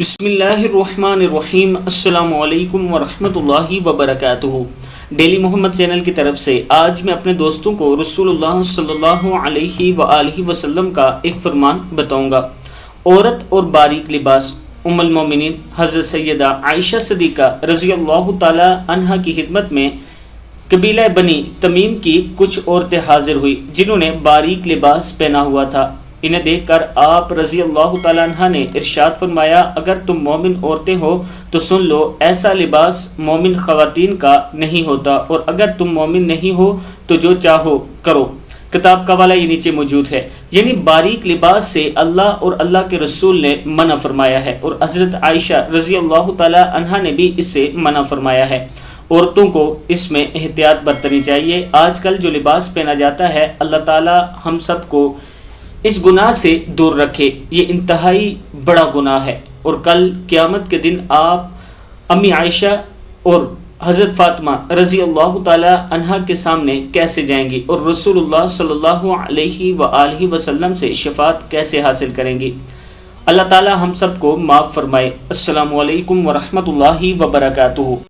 بسم اللہ الرحمن الرحیم۔ السلام علیکم ورحمۃ اللہ وبرکاتہ۔ ڈیلی محمد چینل کی طرف سے آج میں اپنے دوستوں کو رسول اللہ صلی اللہ علیہ وآلہ وسلم کا ایک فرمان بتاؤں گا۔ عورت اور باریک لباس۔ ام المومنین حضرت سیدہ عائشہ صدیقہ رضی اللہ تعالی عنہا کی خدمت میں قبیلہ بنی تمیم کی کچھ عورتیں حاضر ہوئی جنہوں نے باریک لباس پہنا ہوا تھا۔ انہیں دیکھ کر آپ رضی اللہ تعالیٰ عنہ نے ارشاد فرمایا، اگر تم مومن عورتیں ہو تو سن لو، ایسا لباس مومن خواتین کا نہیں ہوتا، اور اگر تم مومن نہیں ہو تو جو چاہو کرو۔ کتاب کا حوالہ یہ نیچے موجود ہے۔ یعنی باریک لباس سے اللہ اور اللہ کے رسول نے منع فرمایا ہے، اور حضرت عائشہ رضی اللہ تعالیٰ عنہ نے بھی اس سے منع فرمایا ہے۔ عورتوں کو اس میں احتیاط برتنی چاہیے۔ آج کل جو لباس پہنا جاتا ہے، اللہ تعالیٰ ہم سب کو اس گناہ سے دور رکھے۔ یہ انتہائی بڑا گناہ ہے، اور کل قیامت کے دن آپ امی عائشہ اور حضرت فاطمہ رضی اللہ تعالی عنہ کے سامنے کیسے جائیں گی، اور رسول اللہ صلی اللہ علیہ وآلہ وسلم سے شفاعت کیسے حاصل کریں گی۔ اللہ تعالی ہم سب کو معاف فرمائے۔ السلام علیکم ورحمۃ اللہ وبرکاتہ۔